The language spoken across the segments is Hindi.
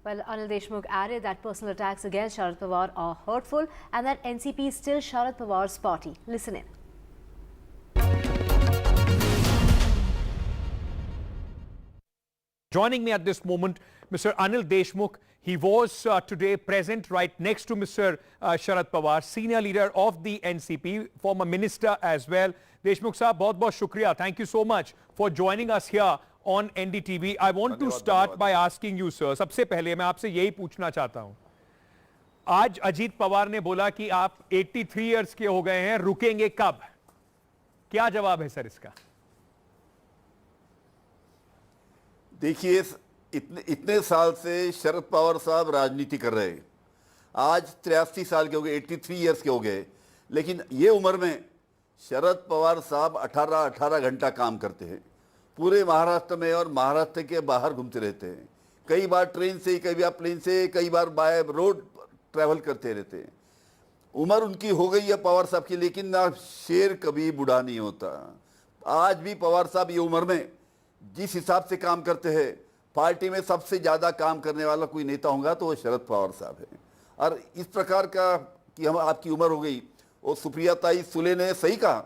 Well, Anil Deshmukh added that personal attacks against Sharad Pawar are hurtful and that NCP is still Sharad Pawar's party. Listen in. Joining me at this moment, Mr. Anil Deshmukh. He was today present right next to Mr. Sharad Pawar, senior leader of the NCP, former minister as well. Deshmukh sahab, बहुत-बहुत शुक्रिया. Thank you so much for joining us here on NDTV. I want to start by asking you, sir. सबसे पहले मैं आपसे यही पूछना चाहता हूं. आज अजीत पवार ने बोला कि आप 83 इयर्स के हो गए हैं, रुकेंगे कब? क्या जवाब है सर इसका? देखिए, इतने साल से शरद पवार साहब राजनीति कर रहे हैं. आज 83 साल के हो गए, 83 इयर्स के हो गए, लेकिन ये उम्र में शरद पवार साहब 18 घंटा काम करते हैं. पूरे महाराष्ट्र में और महाराष्ट्र के बाहर घूमते रहते हैं. कई बार ट्रेन से, कई बार प्लेन से, कई बार बाय रोड ट्रैवल करते रहते हैं. उम्र उनकी हो गई है पवार साहब की, लेकिन ना शेर कभी बूढ़ा नहीं होता. आज भी पवार साहब ये उम्र में जिस हिसाब से काम करते हैं, पार्टी में सबसे ज़्यादा काम करने वाला कोई नेता होगा तो वो शरद पवार साहब है. और इस प्रकार का कि हम आपकी उम्र हो गई, और सुप्रिया ताई सुले ने सही कहा.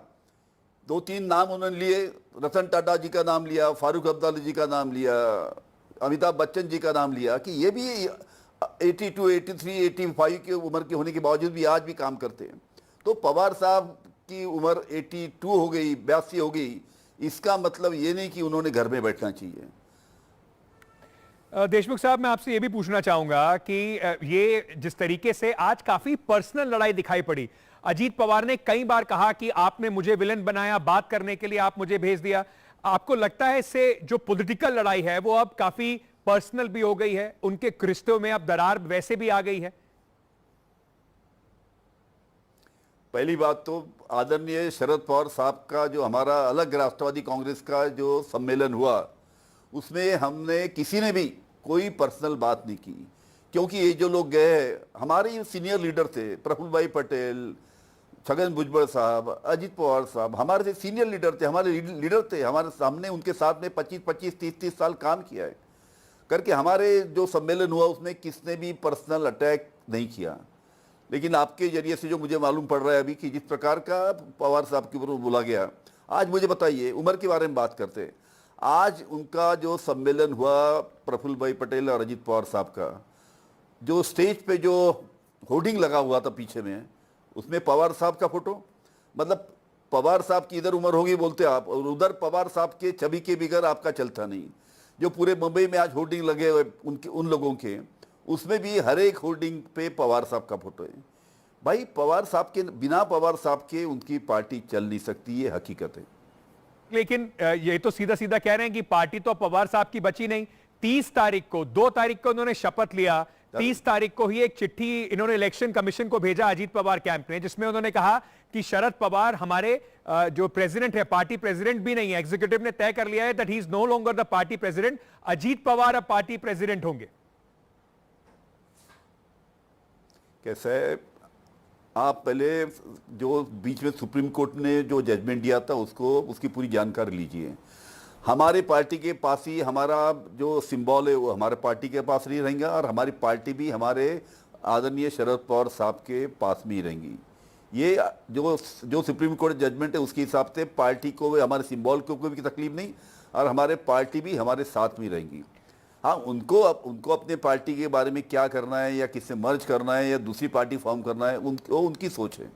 2-3 नाम उन्होंने लिए, रतन टाटा जी का नाम लिया, फारूक अब्दुल्ला जी का नाम लिया, अमिताभ बच्चन जी का नाम लिया, कि ये भी 82, 83, 85 की उम्र के होने के बावजूद भी आज भी काम करते हैं. तो पवार साहब की उम्र 82 हो गई, 82 हो गई, इसका मतलब ये नहीं कि उन्होंने घर में बैठना चाहिए. देशमुख साहब, मैं आपसे ये भी पूछना चाहूंगा कि ये जिस तरीके से आज काफी पर्सनल लड़ाई दिखाई पड़ी. अजीत पवार ने कई बार कहा कि आपने मुझे विलन बनाया, बात करने के लिए आप मुझे भेज दिया. आपको लगता है इससे जो पॉलिटिकल लड़ाई है वो अब काफी पर्सनल भी हो गई है, उनके रिश्तों में अब दरार वैसे भी आ गई है? पहली बात तो आदरणीय शरद पवार साहब का जो हमारा अलग राष्ट्रवादी कांग्रेस का जो सम्मेलन हुआ, उसमें हमने किसी ने भी कोई पर्सनल बात नहीं की. क्योंकि ये जो लोग गए, हमारे सीनियर लीडर थे, प्रफुल्ल भाई पटेल, छगन भुजबल साहब, अजीत पवार साहब, हमारे से सीनियर लीडर थे, हमारे लीडर थे. हमारे सामने उनके साथ में 25-25, 30-30 साल काम किया है करके. हमारे जो सम्मेलन हुआ उसमें किसने भी पर्सनल अटैक नहीं किया. लेकिन आपके जरिए से जो मुझे मालूम पड़ रहा है अभी कि जिस प्रकार का पवार साहब के ऊपर बोला गया, आज मुझे बताइए, उम्र के बारे में बात करते हैं. आज उनका जो सम्मेलन हुआ प्रफुल्ल भाई पटेल और अजीत पवार साहब का, जो स्टेज पे जो होर्डिंग लगा हुआ था पीछे में, उसमें पवार साहब का फोटो. मतलब पवार साहब की इधर उम्र होगी बोलते आप, और उधर पवार साहब के छवि के बिगर आपका चलता नहीं. जो पूरे मुंबई में आज होर्डिंग लगे हुए उनके, उन लोगों के, उसमें भी हर एक होर्डिंग पे पवार साहब का फोटो है. भाई पवार साहब के बिना पवार साहब के उनकी पार्टी चल नहीं सकती, ये हकीकत है. लेकिन ये तो सीधा सीधा कह रहे हैं कि पार्टी तो पवार साहब की बची नहीं. 30 तारीख को, 2 तारीख को उन्होंने शपथ लिया, 30 तारीख को ही एक चिट्ठी इन्होंने इलेक्शन कमीशन को भेजा अजीत पवार कैंप में, जिसमें उन्होंने कहा कि शरद पवार हमारे जो प्रेसिडेंट है, पार्टी प्रेसिडेंट भी नहीं है. एग्जीक्यूटिव ने तय कर लिया है that he is no longer the party president. Ajit Pawar अब पार्टी प्रेसिडेंट होंगे. कैसा है, आप पहले जो बीच में सुप्रीम कोर्ट ने जो जजमेंट दिया था उसको, उसकी पूरी जानकारी लीजिए. हमारे पार्टी के पास ही हमारा जो सिंबल है वो हमारे पार्टी के पास नहीं रहेगा, और हमारी पार्टी भी हमारे आदरणीय शरद पवार साहब के पास में ही रहेंगी. ये जो सुप्रीम कोर्ट जजमेंट है उसके हिसाब से पार्टी को, हमारे सिंबल को कोई भी तकलीफ नहीं, और हमारे पार्टी भी हमारे साथ में रहेंगी. हाँ, उनको अपने पार्टी के बारे में क्या करना है, या किससे मर्ज करना है, या दूसरी पार्टी फॉर्म करना है, उनकी सोच है.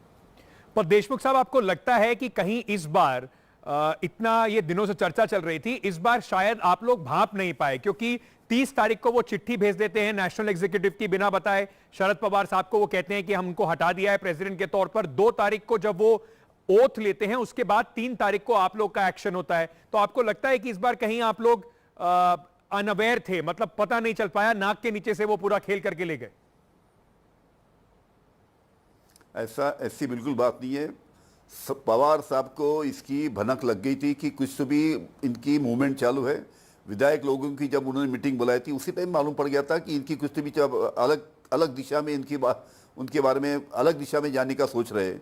पर देशमुख साहब, आपको लगता है कि कहीं इस बार इतना ये दिनों से चर्चा चल रही थी, इस बार शायद आप लोग भांप नहीं पाए? क्योंकि 30 तारीख को वो चिट्ठी भेज देते हैं नेशनल एग्जीक्यूटिव की बिना बताए शरद पवार साहब को, वो कहते हैं कि हम उनको हटा दिया है प्रेसिडेंट के तौर पर. 2 तारीख को जब वो ओथ लेते हैं, उसके बाद 3 तारीख को आप लोग का एक्शन होता है. तो आपको लगता है कि इस बार कहीं आप लोग अनअवेयर थे, मतलब पता नहीं चल पाया, नाक के नीचे से वो पूरा खेल करके ले गए? ऐसी बिल्कुल बात नहीं है. पवार साहब को इसकी भनक लग गई थी कि कुछ तो भी इनकी मूवमेंट चालू है. विधायक लोगों की जब उन्होंने मीटिंग बुलाई थी, उसी टाइम मालूम पड़ गया था कि इनकी कुछ तो भी अलग दिशा में, उनके बारे में अलग दिशा में जाने का सोच रहे.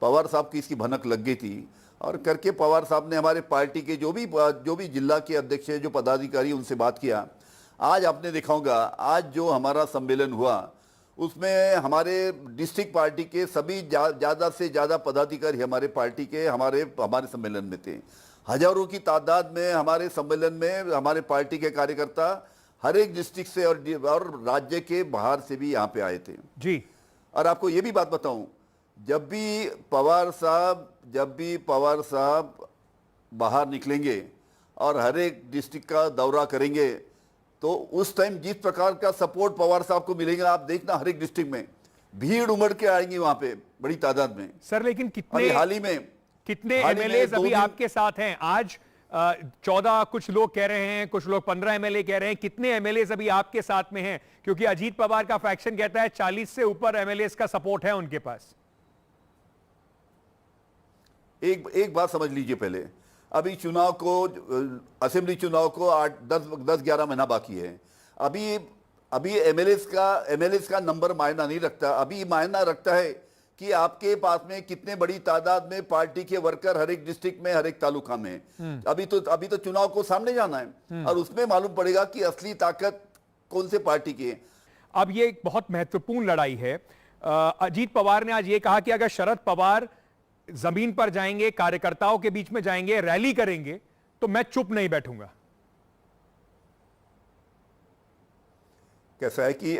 पवार साहब की इसकी भनक लग गई थी, और करके पवार साहब ने हमारे पार्टी के जो भी जिला के अध्यक्ष है, जो पदाधिकारी, उनसे बात किया. आज आपने देखा होगा, आज जो हमारा सम्मेलन हुआ उसमें हमारे डिस्ट्रिक्ट पार्टी के सभी ज़्यादा से ज़्यादा पदाधिकारी हमारे पार्टी के हमारे सम्मेलन में थे। हजारों की तादाद में हमारे सम्मेलन में हमारे पार्टी के कार्यकर्ता हर एक डिस्ट्रिक्ट से और राज्य के बाहर से भी यहाँ पे आए थे जी। और आपको ये भी बात बताऊं, जब भी पवार साहब बाहर निकलेंगे और हर एक डिस्ट्रिक्ट का दौरा करेंगे तो उस टाइम जिस प्रकार का सपोर्ट पवार साहब को मिलेगा, आप देखना हर एक डिस्ट्रिक्ट में भीड़ उमड़ के आएंगी वहां पे बड़ी तादाद में। सर लेकिन कितने एमएलए अभी आपके साथ हैं? आज 14 कुछ लोग कह रहे हैं, कुछ लोग 15 एमएलए कह रहे हैं। कितने एमएलए अभी आपके साथ में हैं? क्योंकि अजीत पवार का फैक्शन कहता है 40 से ऊपर एमएलए का सपोर्ट है उनके पास। एक बात समझ लीजिए, पहले अभी चुनाव को, असेंबली चुनाव को 10-11 महीना बाकी है। अभी एमएलएस का नंबर मायना नहीं रखता। अभी मायना रखता है कि आपके पास में कितने बड़ी तादाद में पार्टी के वर्कर हर एक डिस्ट्रिक्ट में, हर एक तालुका में। अभी तो चुनाव को सामने जाना है और उसमें मालूम पड़ेगा कि असली ताकत कौन से पार्टी की है। अब ये एक बहुत महत्वपूर्ण लड़ाई है। अजीत पवार ने आज ये कहा कि अगर शरद पवार जमीन पर जाएंगे, कार्यकर्ताओं के बीच में जाएंगे, रैली करेंगे तो मैं चुप नहीं बैठूंगा। कैसा है कि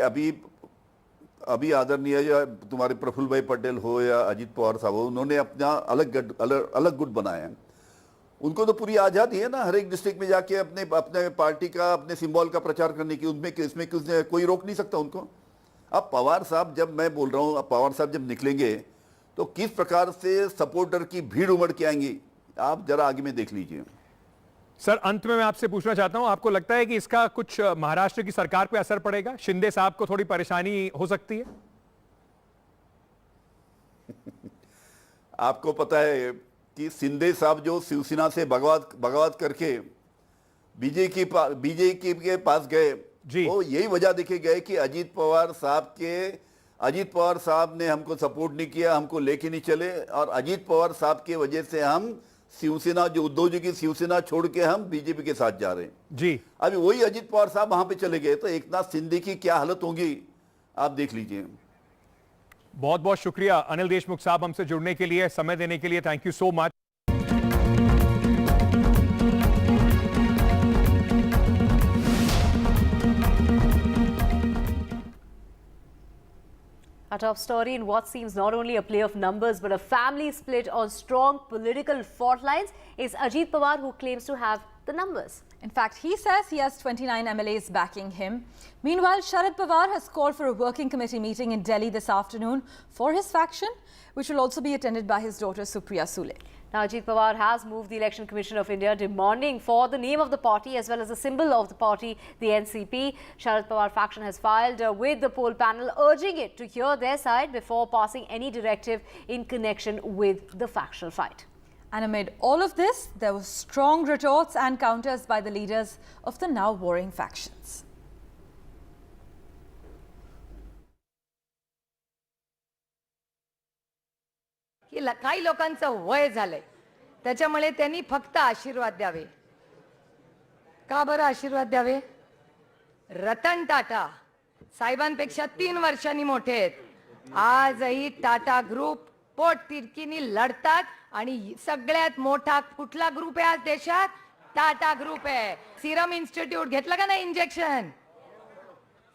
अभी आदरणीय या तुम्हारे प्रफुल्ल भाई पटेल हो या अजीत पवार साहब हो, उन्होंने अपना अलग गुट बनाया है। उनको तो पूरी आजादी है ना हर एक डिस्ट्रिक्ट में जाके अपने पार्टी का, अपने सिंबल का प्रचार करने की। इसमें कोई रोक नहीं सकता उनको। अब पवार साहब, जब मैं बोल रहा हूँ, पवार साहब जब निकलेंगे तो किस प्रकार से सपोर्टर की भीड़ उमड़ के आएंगी, आप जरा आगे में देख लीजिए। सर अंत में मैं आपसे पूछना चाहता हूं, आपको लगता है कि इसका कुछ महाराष्ट्र की सरकार पे असर पड़ेगा? शिंदे साहब को थोड़ी परेशानी हो सकती है? आपको पता है कि शिंदे साहब जो शिवसेना से बगावत करके बीजेपी के पास गए, वो यही वजह देखे गए कि अजीत पवार साहब ने हमको सपोर्ट नहीं किया, हमको लेके नहीं चले, और अजीत पवार साहब की वजह से हम शिवसेना, जो उद्धव जी की शिवसेना छोड़ के हम बीजेपी के साथ जा रहे हैं जी। अभी वही अजीत पवार साहब वहां पे चले गए तो एकनाथ शिंदे की क्या हालत होगी, आप देख लीजिए। बहुत बहुत शुक्रिया अनिल देशमुख साहब, हमसे जुड़ने के लिए, समय देने के लिए। Thank you so much. Our top story in what seems not only a play of numbers but a family split on strong political fault lines is Ajit Pawar, who claims to have the numbers. In fact, he says he has 29 MLAs backing him. Meanwhile, Sharad Pawar has called for a working committee meeting in Delhi this afternoon for his faction, which will also be attended by his daughter Supriya Sule. Now, Ajit Pawar has moved the Election Commission of India demanding for the name of the party as well as the symbol of the party, the NCP. Sharad Pawar faction has filed with the poll panel urging it to hear their side before passing any directive in connection with the factional fight. And amid all of this, there were strong retorts and counters by the leaders of the now warring factions. की काही लोकांचं वय झालंय, त्याच्यामुळे त्यांनी फक्त आशीर्वाद द्यावे. का बरं आशीर्वाद द्यावे? रतन टाटा साहेबांपेक्षा 3 वर्षांनी मोठे आहेत. आजही टाटा ग्रुप पोटतिडकीनी लढतात आणि सगळ्यात मोठा कुठला ग्रुप आहे आज देशात? टाटा ग्रुप आहे. सिरम इन्स्टिट्यूट घेतलं का नाही इंजेक्शन?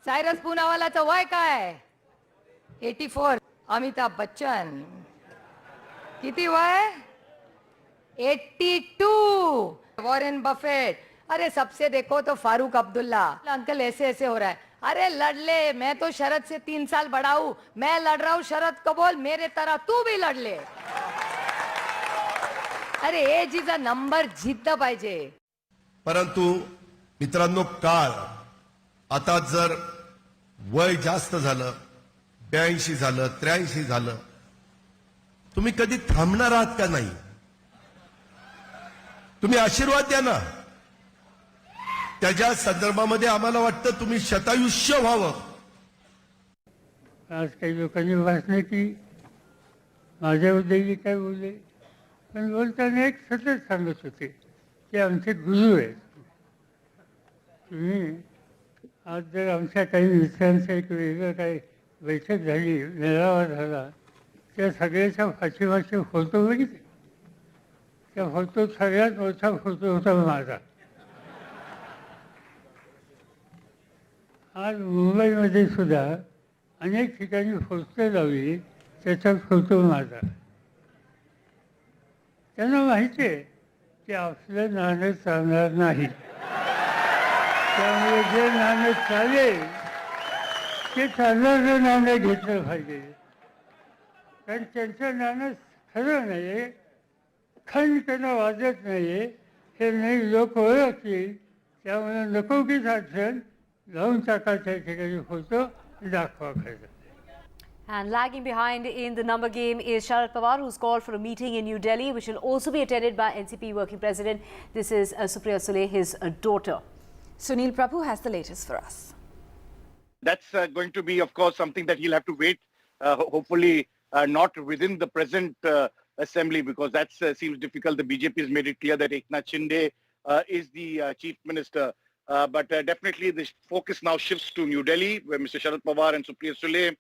सायरस पूनावालाचं वय काय? 84. अमिताभ बच्चन किती वय? 82. वॉरेन बफेट, अरे सबसे देखो तो फारूक अब्दुल्ला. अंकल ऐसे ऐसे हो रहा है. अरे लड़ ले, मैं तो शरद से 3 साल बड़ा हूं, मैं लड़ रहा हूं, शरद को बोल मेरे तरह तू भी लड़ ले. अरे एज इज अ नंबर, जिद्द पाहिजे. परंतु मित्रांनो, काळ आता जर वय जास्त झालं, 82 झालं, 83 झालं, तुम्ही कधी थांबणार आहात का नाही? तुम्ही आशीर्वाद द्या ना. त्याच्या संदर्भामध्ये आम्हाला वाटतं तुम्ही शतायुष्य व्हावं. आज काही लोकांनी भाषणे की माझ्याबद्दल काय बोलले, पण बोलताना एक सतत सांगत होते की आमचे गुरु आहेत, तुम्ही आज जर आमच्या काही मित्रांचं एक वेगळं काही बैठक झाली, मेळावा झाला, त्या सगळ्याच्या पाठीमागचे फोटो बघितले. त्या फोटोत सगळ्यात मोठा फोटो होता माझा. आज मुंबईमध्ये सुद्धा अनेक ठिकाणी पोस्टर लावली, त्याच्यात फोटो माझा. त्यांना माहिती आहे की आपलं नाणं चालणार नाही. त्यामुळे जे नाणं चालेल ते चालणारं नाणं घेतलं पाहिजे. कारण त्यांचं नाणं खरं नाही आहे, खंड त्यांना वाजत नाही आहे, हे नाही लोक ओळखतील. त्यामुळे नको की अडचण लावून टाकायच्या ठिकाणी फोटो दाखवा खरं. And lagging behind in the number game is Sharad Pawar, who's called for a meeting in New Delhi, which will also be attended by NCP working president. This is Supriya Sule, his daughter. Sunil Prabhu has the latest for us. That's going to be, of course, something that he'll have to wait, hopefully not within the present assembly, because that seems difficult. The BJP has made it clear that Eknath Shinde is the chief minister. But definitely the focus now shifts to New Delhi, where Mr. Sharad Pawar and Supriya Sule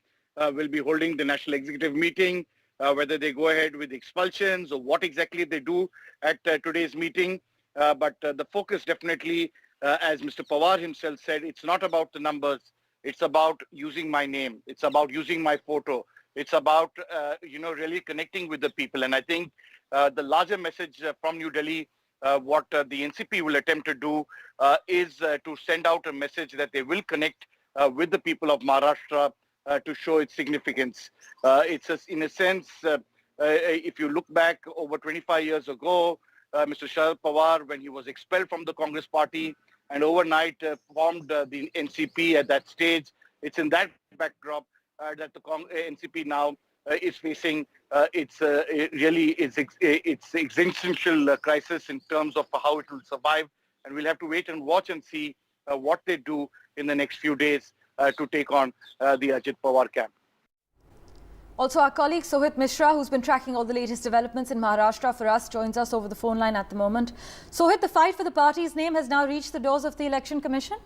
will be holding the national executive meeting. Whether they go ahead with expulsions or what exactly they do at today's meeting. But the focus definitely, as Mr. Pawar himself said, it's not about the numbers. It's about using my name. It's about using my photo. It's about, really connecting with the people. And I think the larger message from New Delhi, what the NCP will attempt to do is to send out a message that they will connect with the people of Maharashtra to show its significance. It's in a sense, if you look back over 25 years ago, Mr. Sharad Pawar, when he was expelled from the Congress party and overnight formed the NCP at that stage, it's in that backdrop that the NCP now is facing its existential crisis in terms of how it will survive. And we'll have to wait and watch and see what they do in the next few days to take on the Ajit Pawar camp. Also, our colleague Sohit Mishra, who's been tracking all the latest developments in Maharashtra for us, joins us over the phone line at the moment. Sohit, the fight for the party's name has now reached the doors of the Election Commission?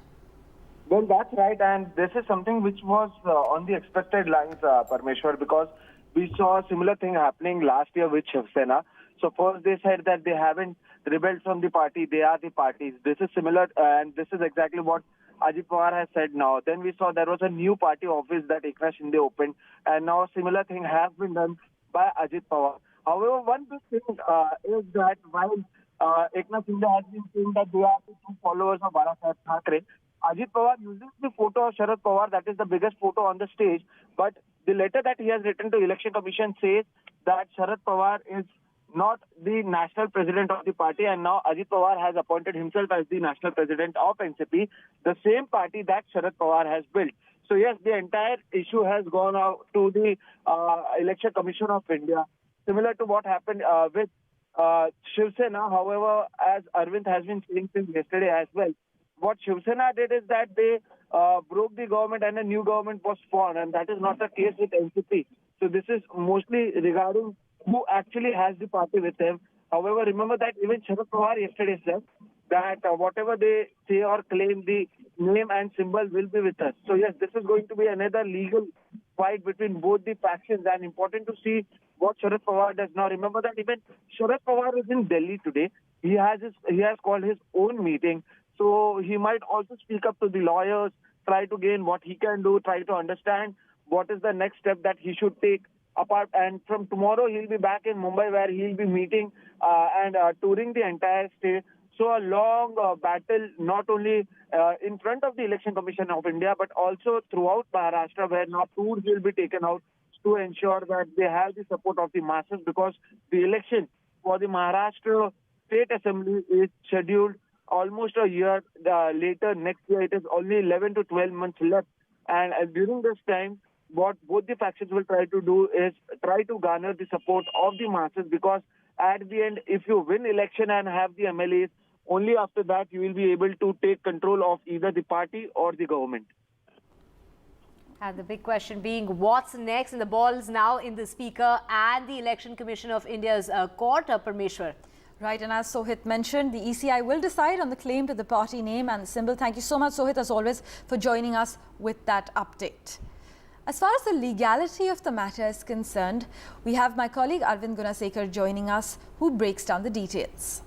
Well, that's right, and this is something which was on the expected lines, Parmeshwar, because we saw a similar thing happening last year with Shiv Sena. So first they said that they haven't rebelled from the party, they are the parties. This is similar, and this is exactly what Ajit Pawar has said now. Then we saw there was a new party office that Eknath Shinde opened, and now a similar thing has been done by Ajit Pawar. However, one big thing is that while Eknath Shinde has been saying that they are the two followers of Bala Thackeray, Ajit Pawar uses the photo of Sharad Pawar, that is the biggest photo on the stage, but the letter that he has written to Election Commission says that Sharad Pawar is not the national president of the party, and now Ajit Pawar has appointed himself as the national president of NCP, the same party that Sharad Pawar has built. So yes, the entire issue has gone out to the Election Commission of India, similar to what happened with Shiv Sena. However, as Arvind has been saying since yesterday as well, what Shiv Sena did is that they broke the government and a new government was formed, and that is not the case with NCP. So this is mostly regarding who actually has the party with them. However, remember that even Sharad Pawar yesterday said that whatever they say or claim, the name and symbol will be with us. So yes, this is going to be another legal fight between both the factions, and important to see what Sharad Pawar does. Now remember that even Sharad Pawar is in Delhi today. He has called his own meeting. So he might also speak up to the lawyers, try to gain what he can do, try to understand what is the next step that he should take. Apart, and from tomorrow he'll be back in Mumbai, where he'll be meeting and touring the entire state. So a long battle, not only in front of the Election Commission of India, but also throughout Maharashtra, where now tours will be taken out to ensure that they have the support of the masses, because the election for the Maharashtra State Assembly is scheduled almost a year later. Next year, it is only 11 to 12 months left. And during this time, what both the factions will try to do is try to garner the support of the masses, because at the end, if you win election and have the MLAs, only after that you will be able to take control of either the party or the government. And the big question being, what's next? And the ball is now in the Speaker and the Election Commission of India's court, Parmeshwar. Right, and as Sohit mentioned, the ECI will decide on the claim to the party name and the symbol. Thank you so much, Sohit, as always, for joining us with that update. As far as the legality of the matter is concerned, we have my colleague Arvind Gunasekar joining us, who breaks down the details.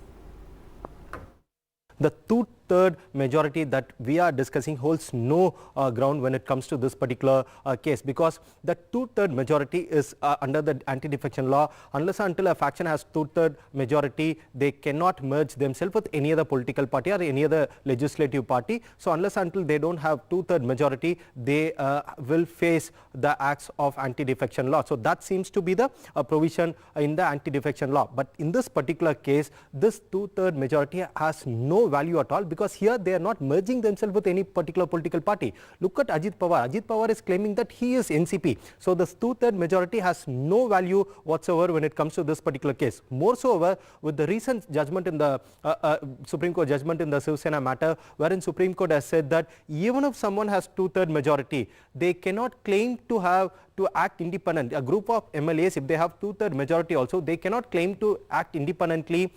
The two-third majority that we are discussing holds no ground when it comes to this particular case, because the two-third majority is under the anti-defection law. Unless and until a faction has two-third majority, they cannot merge themselves with any other political party or any other legislative party. So unless and until they don't have two-third majority, they will face the acts of anti-defection law. So that seems to be the provision in the anti-defection law. But in this particular case, this two-third majority has no value at all, because here they are not merging themselves with any particular political party. Look at Ajit Pawar. Ajit Pawar is claiming that he is NCP. So this two-third majority has no value whatsoever when it comes to this particular case. More so, however, with the recent judgment in the Supreme Court judgment in the Shiv Sena matter, wherein Supreme Court has said that even if someone has two-third majority, they cannot claim to act independent. A group of MLAs, if they have two-third majority also, they cannot claim to act independently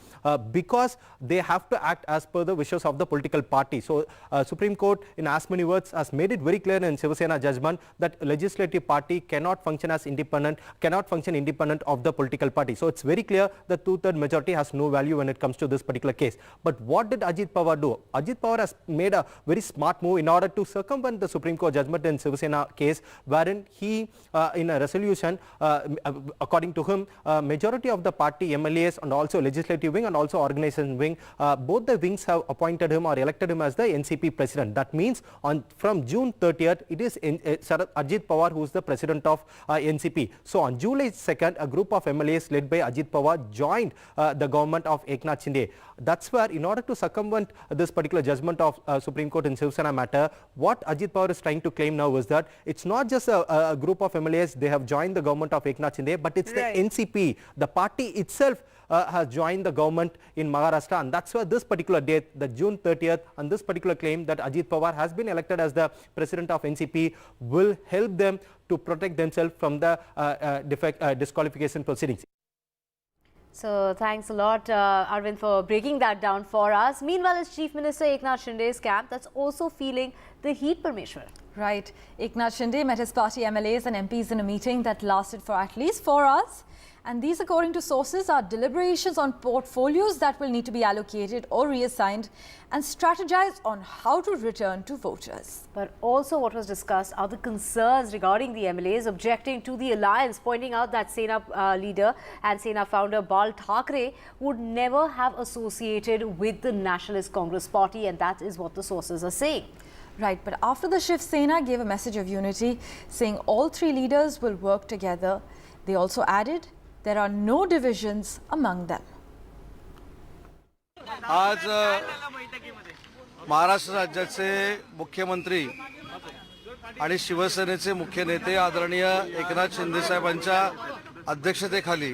because they have to act as per the wishes of the political party. So Supreme Court, in as many words, has made it very clear in Shiv Sena judgment that legislative party cannot function as independent, cannot function independent of the political party. So it's very clear that two-third majority has no value when it comes to this particular case. But what did Ajit Pawar do? Ajit Pawar has made a very smart move in order to circumvent the Supreme Court judgment in Shiv Sena case, wherein he in a resolution, according to him, majority of the party MLAs and also legislative wing and also organization wing, both the wings have appointed him or elected him as the NCP president. That means from June 30th, it is Ajit Pawar who is the president of NCP. So on July 2nd, a group of MLAs led by Ajit Pawar joined the government of Eknath Shinde. That's where, in order to circumvent this particular judgment of Supreme Court in Shiv Sena matter, what Ajit Pawar is trying to claim now is that it's not just a group of MLAs, they have joined the government of Eknath Shinde, but it's the NCP, the party itself has joined the government in Maharashtra, and that's why this particular date, the June 30th, and this particular claim that Ajit Pawar has been elected as the president of NCP will help them to protect themselves from the disqualification proceedings. So thanks a lot, Arvind, for breaking that down for us. Meanwhile, it's Chief Minister Eknath Shinde's camp that's also feeling the heat, Parmeshwar. Right. Eknath Shinde met his party MLAs and MPs in a meeting that lasted for at least 4 hours. And these, according to sources, are deliberations on portfolios that will need to be allocated or reassigned and strategize on how to return to voters. But also what was discussed are the concerns regarding the MLAs objecting to the alliance, pointing out that Sena leader and Sena founder Bal Thackeray would never have associated with the Nationalist Congress party, and that is what the sources are saying. Right, but after the Shiv Sena gave a message of unity, saying all three leaders will work together, they also added there are no divisions among them. आज महाराष्ट्र राज्याचे मुख्यमंत्री आणि शिवसेनेचे मुख्य नेते आदरणीय एकनाथ शिंदे साहेबांच्या अध्यक्षतेखाली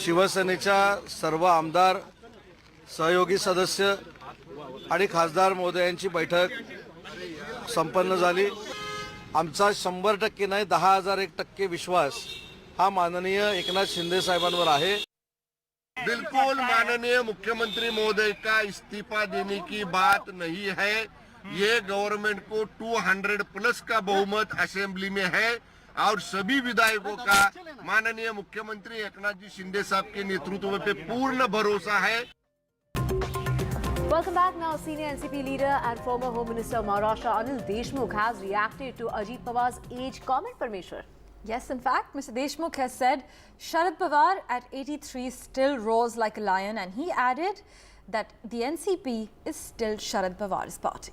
शिवसेनेच्या सर्व आमदार, सहयोगी सदस्य आणि खासदार महोदयांची बैठक संपन्न झाली. आमचा 100% नाही 10,001% विश्वास हा माननीय एकनाथ शिंदे साहेबांवर आहे. बिल्कुल माननीय मुख्यमंत्री महोदय का इस्तीफा देने की बात नहीं है. ये गवर्नमेंट को 200+ का बहुमत असेंबली में है और सभी विधायकों का माननीय मुख्यमंत्री एकनाथ जी शिंदे साहब के नेतृत्व पे पूर्ण भरोसा है. Welcome back. Now, senior NCP leader and former Home Minister of Maharashtra Anil Deshmukh has reacted to Ajit Pawar's age comment, Parmeshwar. Yes, in fact, Mr. Deshmukh has said Sharad Pawar at 83 still roars like a lion, and he added that the NCP is still Sharad Pawar's party.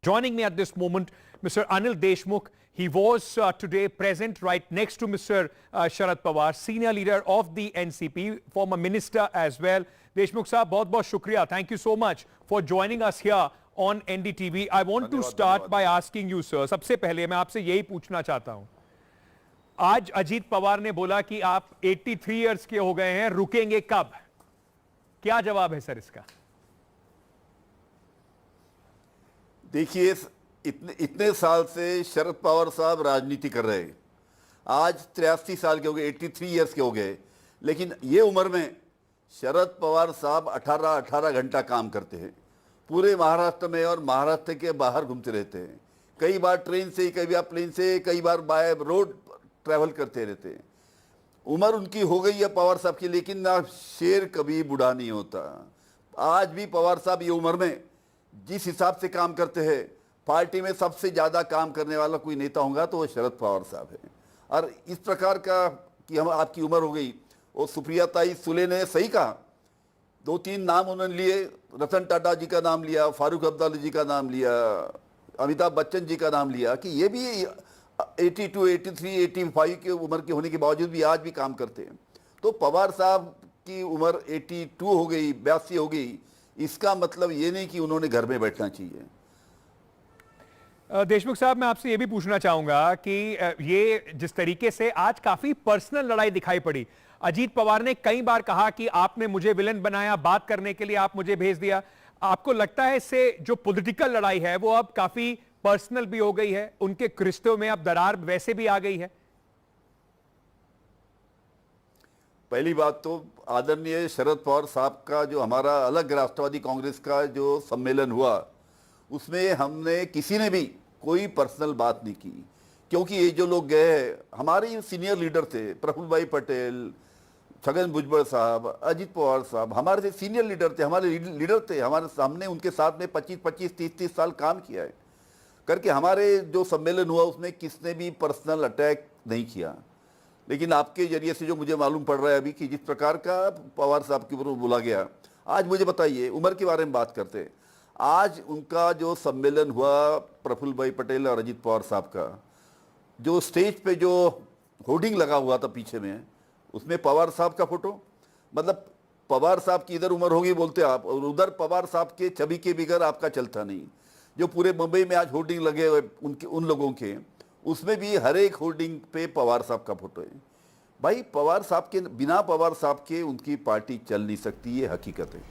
Joining me at this moment, Mr. Anil Deshmukh. He was today present right next to Mr. Sharad Pawar, senior leader of the NCP, former minister as well. Deshmukh sahab, बहुत-बहुत शुक्रिया. Thank you so much for joining us here on NDTV. I want to start by asking you, sir. सबसे पहले मैं आपसे यही पूछना चाहता हूं. आज अजीत पवार ने बोला कि आप 83 इयर्स के हो गए हैं, रुकेंगे कब? क्या जवाब है सर इसका? देखिए, इतने साल से शरद पवार साहब राजनीति कर रहे हैं. आज 83 साल के हो गए, 83 इयर्स के हो गए, लेकिन ये उम्र में शरद पवार साहब 18 घंटा काम करते हैं पूरे महाराष्ट्र में और महाराष्ट्र के बाहर घूमते रहते हैं। कई बार ट्रेन से, कई बार प्लेन से, कई बार बाय रोड ट्रैवल करते रहते हैं। उम्र उनकी हो गई है पवार साहब की, लेकिन ना शेर कभी बूढ़ा नहीं होता। आज भी पवार साहब ये उम्र में जिस हिसाब से काम करते हैं, पार्टी में सबसे ज़्यादा काम करने वाला कोई नेता होगा तो वो शरद पवार साहब है। और इस प्रकार का कि हम आपकी उम्र हो गई, और सुप्रिया ताई सुले ने सही कहा, 2-3 नाम उन्होंने लिए, रतन टाटा जी का नाम लिया, फारूक अब्दुल्ला जी का नाम लिया, अमिताभ बच्चन जी का नाम लिया कि ये भी 82, 83, 85 की उम्र के होने के बावजूद भी आज भी काम करते हैं। तो पवार साहब की उम्र 82 हो गई, 82 हो गई, इसका मतलब ये नहीं कि उन्होंने घर में बैठना चाहिए। देशमुख साहब, मैं आपसे ये भी पूछना चाहूंगा कि ये जिस तरीके से आज काफी पर्सनल लड़ाई दिखाई पड़ी, अजीत पवार ने कई बार कहा कि आपने मुझे विलन बनाया, बात करने के लिए आप मुझे भेज दिया। आपको लगता है इससे जो पॉलिटिकल लड़ाई है वो अब काफी पर्सनल भी हो गई है, उनके रिश्तों में अब दरार वैसे भी आ गई है? पहली बात तो आदरणीय शरद पवार साहब का जो हमारा अलग राष्ट्रवादी कांग्रेस का जो सम्मेलन हुआ, उसमें हमने किसी ने भी कोई पर्सनल बात नहीं की, क्योंकि ये जो लोग गए हमारे सीनियर लीडर थे, प्रफुल्ल भाई पटेल, छगन भुजबल साहब, अजित पवार साहब, हमारे से सीनियर लीडर थे, हमारे लीडर थे, हमारे सामने उनके साथ में 25-25, 30-30 साल काम किया है करके हमारे जो सम्मेलन हुआ उसमें किसने भी पर्सनल अटैक नहीं किया। लेकिन आपके जरिए से जो मुझे मालूम पड़ रहा है अभी कि जिस प्रकार का पवार साहब के ऊपर बोला गया, आज मुझे बताइए, उम्र के बारे में बात करते हैं, आज उनका जो सम्मेलन हुआ प्रफुल्ल भाई पटेल और अजित पवार साहब का, जो स्टेज पे जो होर्डिंग लगा हुआ था पीछे में, उसमें पवार साहब का फोटो, मतलब पवार साहब की इधर उम्र होगी बोलते आप, और उधर पवार साहब के छवि के बिगर आपका चलता नहीं। जो पूरे मुंबई में आज होर्डिंग लगे हुए उनके उन लोगों के, उसमें भी हर एक होर्डिंग पे पवार साहब का फोटो है। भाई पवार साहब के बिना पवार साहब के उनकी पार्टी चल नहीं सकती, ये हकीकत है।